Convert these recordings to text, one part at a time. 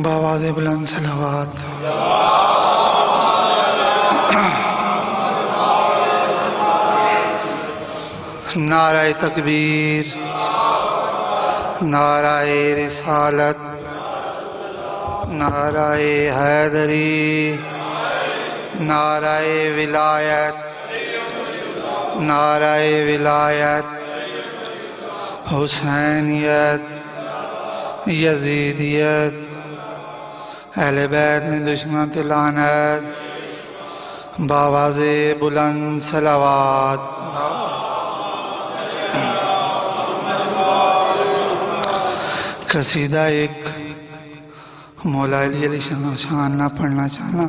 بآواز بلند صلوات. نعرہ تکبیر، نعرہ رسالت، نعرہ حیدری، نعرہ ولایت، نعرہ ولایت، حسینیت، یزیدیت، اہل بیت میں دشمن لعنت. بآواز بلند صلوات. قصیدہ ایک مولا علی علیہ شان نہ پڑھنا چاہنا.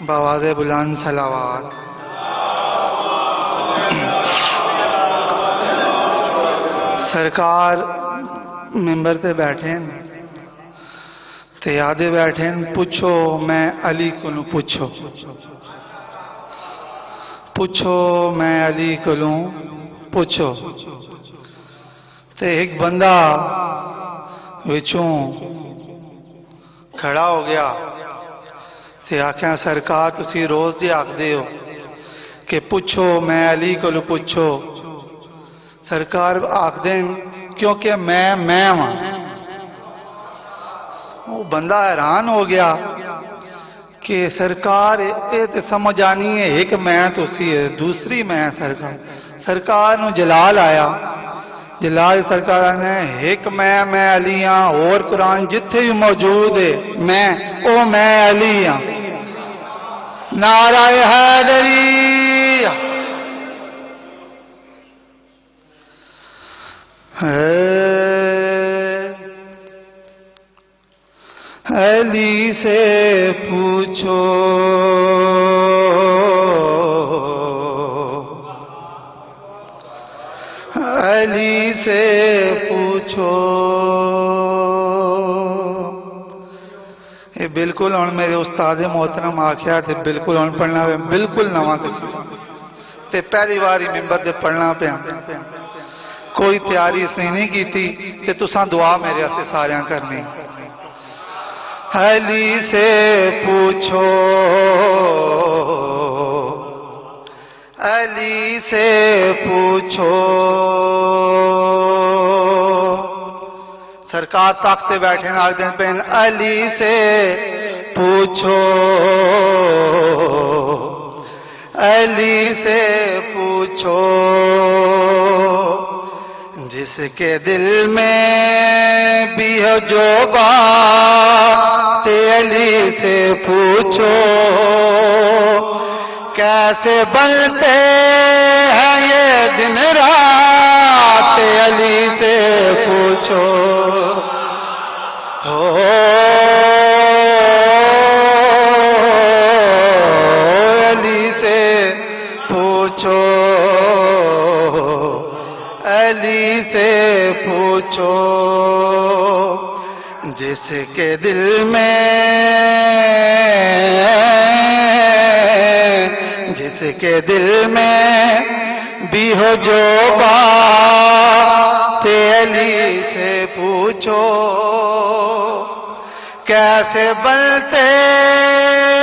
بآواز بلند صلوات. سرکار ممبر تے بیٹھے تے آدھے بیٹھے پوچھو میں علی کولوں پوچھو، پوچھو میں علی کولوں پوچھو. تے ایک بندہ وچوں کھڑا ہو گیا تے آکھیا سرکار تسی روز جی آکھدے ہو کہ پوچھو میں علی کولوں پوچھو. سرکار آکھدے کیونکہ میں ہاں. وہ بندہ حیران ہو گیا کہ سرکار یہ تو سمجھ آنی ہے ایک میں تو سی ہے دوسری میں سرکار. سرکار نو جلال آیا، جلال سرکار نے ایک میں علی ہاں، اور قرآن جتھے بھی موجود ہے میں علی ہاں. نعرہ حیدری. علی سے پوچھو علی سے پوچھو. یہ بالکل ہوں میرے استاد محترم آخیا تے بالکل ہوں پڑھنا پیا، بالکل نواں قصیدہ تے پہلی بار ممبر تے پڑھنا پیا. کوئی تیاری اس نے نہیں کی تھی کہ تساں دعا میرے سے سارے کرنی. علی سے پوچھو علی سے پوچھو. سرکار تخت بیٹھے آگ دن پہ علی سے پوچھو علی سے پوچھو. جس کے دل میں بھی ہو جو بات علی سے پوچھو. کیسے بنتے ہیں یہ دن رات علی سے پوچھو. علی سے پوچھو علی سے پوچھو. جس کے دل میں جس کے دل میں بھی ہو جو بات علی سے پوچھو. کیسے بنتے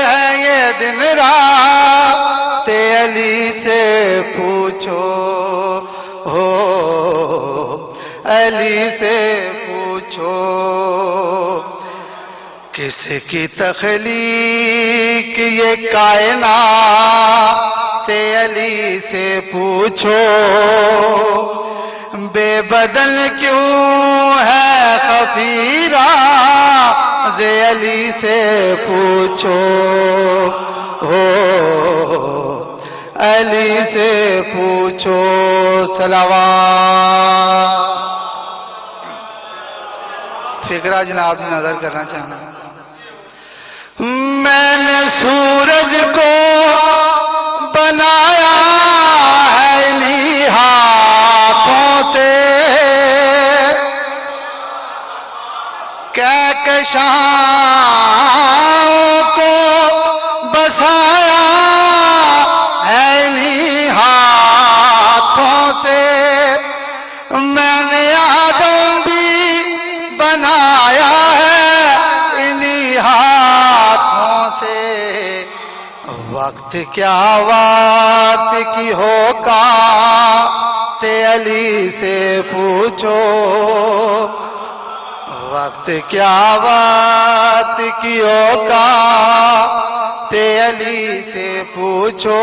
ہیں یہ دن رات علی سے پوچھو. علی سے پوچھو. کس کی تخلیق یہ کائنات علی سے پوچھو. بے بدل کیوں ہے خفیرہ علی سے پوچھو. علی سے پوچھو. صلوات. فکرہ جناب نے نظر کرنا چاہنا. میں نے سورج کو بنایا ہے انہی ہاتھوں سے. کہکشاں کو بسایا ہے انہی ہاتھوں سے. میں نے آدم بھی وقت کیا وقت کی ہوگا تے علی سے پوچھو وقت کیا وقت کی ہوگا تے علی سے پوچھو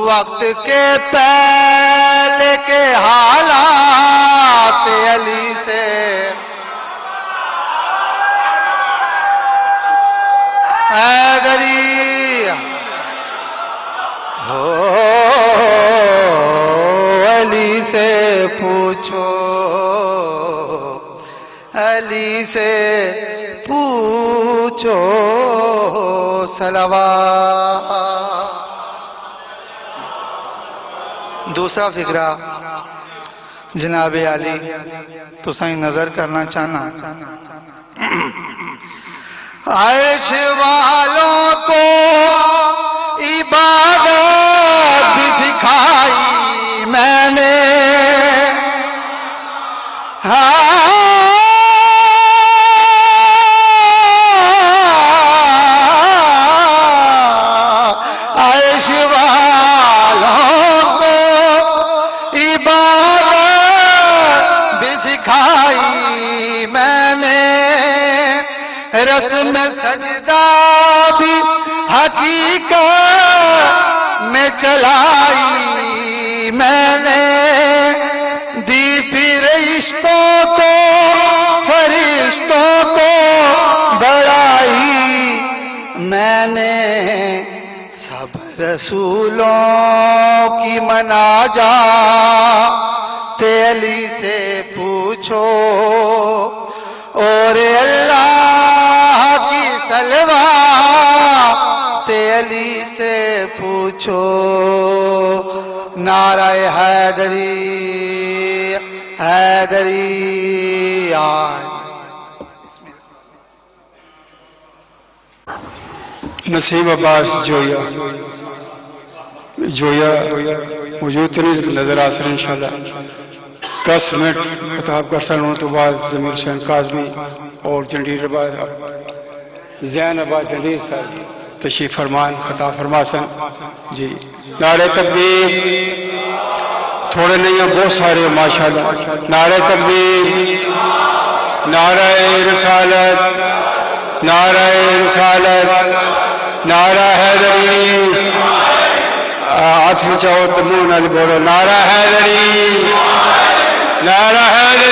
وقت کے پہلے کے حالات علی سے حیدری ہو علی سے پوچھو علی سے پوچھو صلوات. دوسرا فقرہ جناب علی تو سائیں نظر کرنا چاہنا عرش والوں کو عبادت سکھائی میں نے عرش والوں کو عبادت بھی سکھائی میں نے رسم سجدہ بھی حقیقت میں چلائی میں نے دی پھر عشقوں کو فرشتوں کو بڑائی میں نے سب رسولوں کی مناجات علی سے پوچھو اور اللہ کی صلوات علی سے پوچھو نعرہ حیدری حیدری آئے. نسیم عباس جویا موجود نہیں نظر آسر انشاءاللہ 10 منٹ خطاب کر سکوں تو بعد ضمیر حسین کاظمی اور جنڈیر آباد زین آباد جنڈیر صاحب تشریف فرمان خطاب فرما سن جی. نعرہ تکبیر تھوڑے نہیں ہیں بہت سارے ماشاءاللہ. نعرہ تکبیر نعرہ رسالت نعرہ رسالت نعرہ حیدری ہاتھ بچاؤ تو منہ نہ بولو نعرہ حیدری نعرہ حیدری